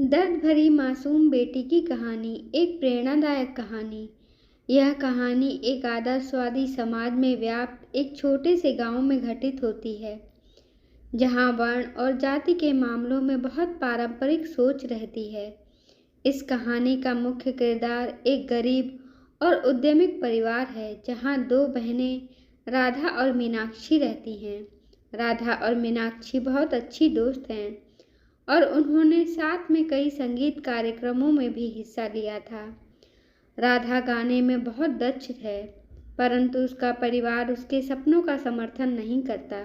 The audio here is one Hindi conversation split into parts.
दर्द भरी मासूम बेटी की कहानी एक प्रेरणादायक कहानी। यह कहानी एक आदर्शवादी समाज में व्याप्त एक छोटे से गांव में घटित होती है, जहां वर्ण और जाति के मामलों में बहुत पारंपरिक सोच रहती है। इस कहानी का मुख्य किरदार एक गरीब और उद्यमिक परिवार है, जहां दो बहनें राधा और मीनाक्षी रहती हैं। राधा और मीनाक्षी बहुत अच्छी दोस्त हैं और उन्होंने साथ में कई संगीत कार्यक्रमों में भी हिस्सा लिया था। राधा गाने में बहुत दक्ष है, परंतु उसका परिवार उसके सपनों का समर्थन नहीं करता।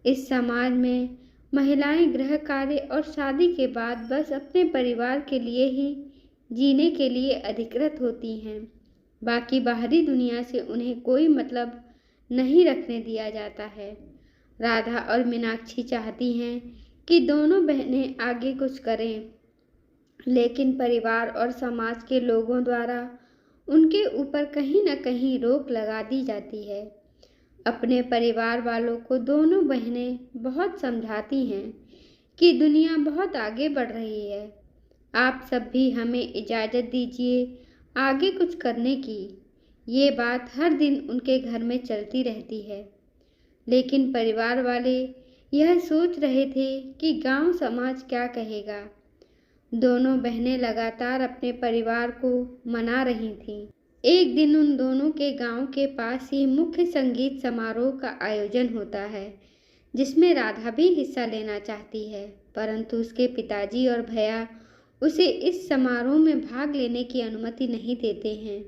इस समाज में महिलाएं गृह कार्य और शादी के बाद बस अपने परिवार के लिए ही जीने के लिए अधिकृत होती हैं। बाकी बाहरी दुनिया से उन्हें कोई मतलब नहीं रखने दिया जाता है। राधा और मीनाक्षी चाहती हैं कि दोनों बहनें आगे कुछ करें, लेकिन परिवार और समाज के लोगों द्वारा उनके ऊपर कहीं न कहीं रोक लगा दी जाती है। अपने परिवार वालों को दोनों बहनें बहुत समझाती हैं कि दुनिया बहुत आगे बढ़ रही है। आप सब भी हमें इजाज़त दीजिए आगे कुछ करने की। ये बात हर दिन उनके घर में चलती रहती है, लेकिन परिवार वाले यह सोच रहे थे कि गांव समाज क्या कहेगा। दोनों बहनें लगातार अपने परिवार को मना रही थीं। एक दिन उन दोनों के गांव के पास ही मुख्य संगीत समारोह का आयोजन होता है, जिसमें राधा भी हिस्सा लेना चाहती है, परंतु उसके पिताजी और भैया उसे इस समारोह में भाग लेने की अनुमति नहीं देते हैं।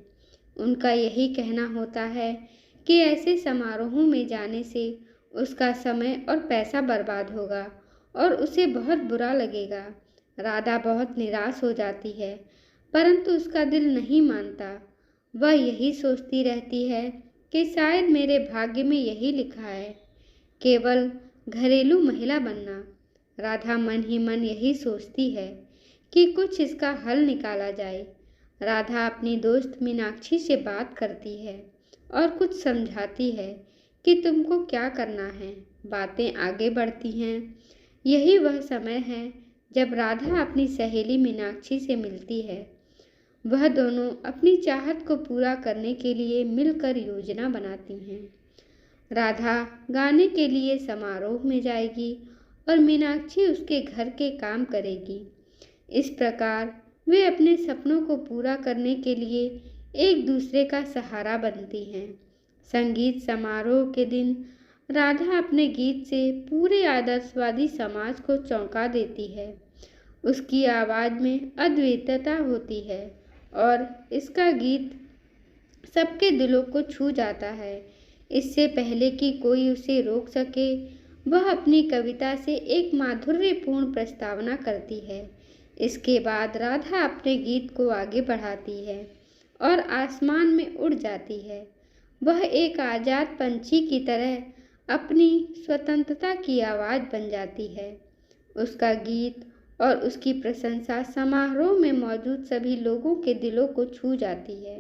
उनका यही कहना होता है कि ऐसे समारोहों में जाने से उसका समय और पैसा बर्बाद होगा और उसे बहुत बुरा लगेगा। राधा बहुत निराश हो जाती है, परंतु उसका दिल नहीं मानता। वह यही सोचती रहती है कि शायद मेरे भाग्य में यही लिखा है, केवल घरेलू महिला बनना। राधा मन ही मन यही सोचती है कि कुछ इसका हल निकाला जाए। राधा अपनी दोस्त मीनाक्षी से बात करती है और कुछ समझाती है कि तुमको क्या करना है। बातें आगे बढ़ती हैं। यही वह समय है जब राधा अपनी सहेली मीनाक्षी से मिलती है। वह दोनों अपनी चाहत को पूरा करने के लिए मिलकर योजना बनाती हैं। राधा गाने के लिए समारोह में जाएगी और मीनाक्षी उसके घर के काम करेगी। इस प्रकार वे अपने सपनों को पूरा करने के लिए एक दूसरे का सहारा बनती हैं। संगीत समारोह के दिन राधा अपने गीत से पूरे आदर्शवादी समाज को चौंका देती है। उसकी आवाज़ में अद्वितीयता होती है और इसका गीत सबके दिलों को छू जाता है। इससे पहले कि कोई उसे रोक सके, वह अपनी कविता से एक माधुर्यपूर्ण प्रस्तावना करती है। इसके बाद राधा अपने गीत को आगे बढ़ाती है और आसमान में उड़ जाती है। वह एक आज़ाद पंछी की तरह अपनी स्वतंत्रता की आवाज़ बन जाती है। उसका गीत और उसकी प्रशंसा समारोह में मौजूद सभी लोगों के दिलों को छू जाती है।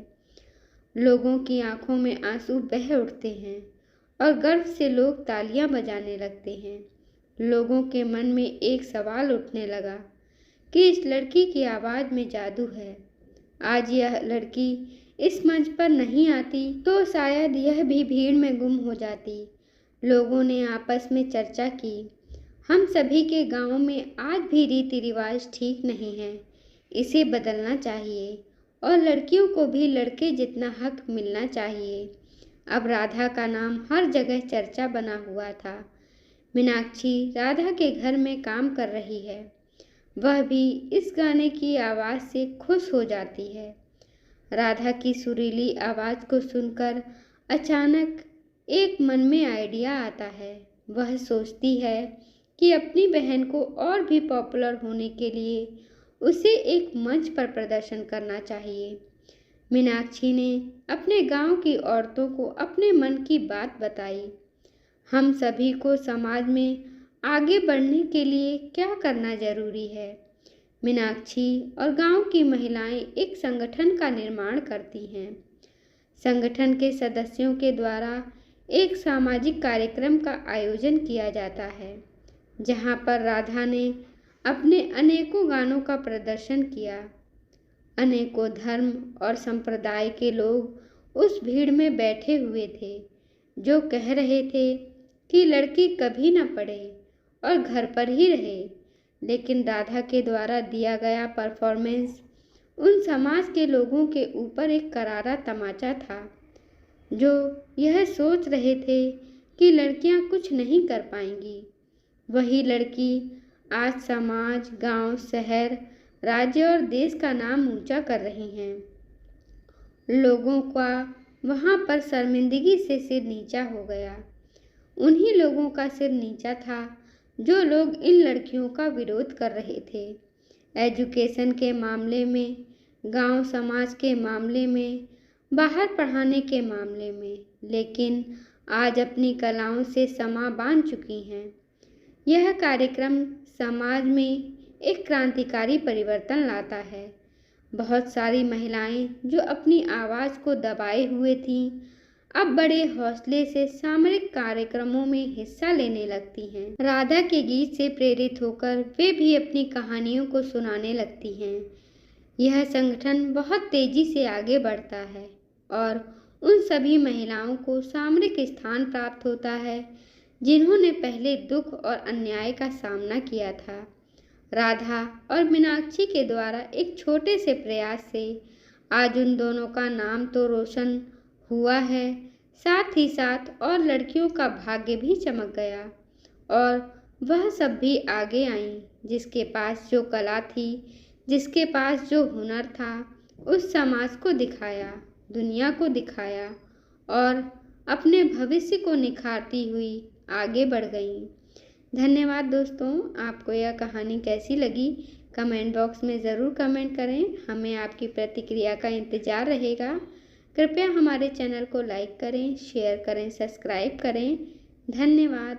लोगों की आंखों में आंसू बह उठते हैं और गर्व से लोग तालियां बजाने लगते हैं। लोगों के मन में एक सवाल उठने लगा कि इस लड़की की आवाज़ में जादू है। आज यह लड़की इस मंच पर नहीं आती तो शायद यह भी भीड़ में गुम हो जाती। लोगों ने आपस में चर्चा की। हम सभी के गांव में आज भी रीति रिवाज ठीक नहीं है, इसे बदलना चाहिए और लड़कियों को भी लड़के जितना हक मिलना चाहिए। अब राधा का नाम हर जगह चर्चा बना हुआ था। मीनाक्षी राधा के घर में काम कर रही है। वह भी इस गाने की आवाज़ से खुश हो जाती है। राधा की सुरीली आवाज़ को सुनकर अचानक एक मन में आइडिया आता है। वह सोचती है कि अपनी बहन को और भी पॉपुलर होने के लिए उसे एक मंच पर प्रदर्शन करना चाहिए। मीनाक्षी ने अपने गांव की औरतों को अपने मन की बात बताई। हम सभी को समाज में आगे बढ़ने के लिए क्या करना जरूरी है। मीनाक्षी और गांव की महिलाएं एक संगठन का निर्माण करती हैं। संगठन के सदस्यों के द्वारा एक सामाजिक कार्यक्रम का आयोजन किया जाता है, जहां पर राधा ने अपने अनेकों गानों का प्रदर्शन किया। अनेकों धर्म और संप्रदाय के लोग उस भीड़ में बैठे हुए थे, जो कह रहे थे कि लड़की कभी न पढ़े और घर पर ही रहे। लेकिन राधा के द्वारा दिया गया परफॉर्मेंस उन समाज के लोगों के ऊपर एक करारा तमाचा था, जो यह सोच रहे थे कि लड़कियां कुछ नहीं कर पाएंगी। वही लड़की आज समाज, गांव, शहर, राज्य और देश का नाम ऊंचा कर रही हैं। लोगों का वहां पर शर्मिंदगी से सिर नीचा हो गया। उन्हीं लोगों का सिर नीचा था जो लोग इन लड़कियों का विरोध कर रहे थे। एजुकेशन के मामले में, गांव समाज के मामले में, बाहर पढ़ाने के मामले में, लेकिन आज अपनी कलाओं से समा बांध चुकी हैं। यह कार्यक्रम समाज में एक क्रांतिकारी परिवर्तन लाता है। बहुत सारी महिलाएं जो अपनी आवाज़ को दबाए हुए थीं, अब बड़े हौसले से सामरिक कार्यक्रमों में हिस्सा लेने लगती हैं। राधा के गीत से प्रेरित होकर वे भी अपनी कहानियों को सुनाने लगती हैं। यह संगठन बहुत तेजी से आगे बढ़ता है और उन सभी महिलाओं को सामरिक स्थान प्राप्त होता है जिन्होंने पहले दुख और अन्याय का सामना किया था। राधा और मीनाक्षी के द्वारा एक छोटे से प्रयास से आज उन दोनों का नाम तो रोशन हुआ है, साथ ही साथ और लड़कियों का भाग्य भी चमक गया और वह सब भी आगे आईं, जिसके पास जो कला थी, जिसके पास जो हुनर था, उस समाज को दिखाया, दुनिया को दिखाया और अपने भविष्य को निखारती हुई आगे बढ़ गईं। धन्यवाद दोस्तों। आपको यह कहानी कैसी लगी कमेंट बॉक्स में ज़रूर कमेंट करें। हमें आपकी प्रतिक्रिया का इंतज़ार रहेगा। कृपया हमारे चैनल को लाइक करें, शेयर करें, सब्सक्राइब करें। धन्यवाद।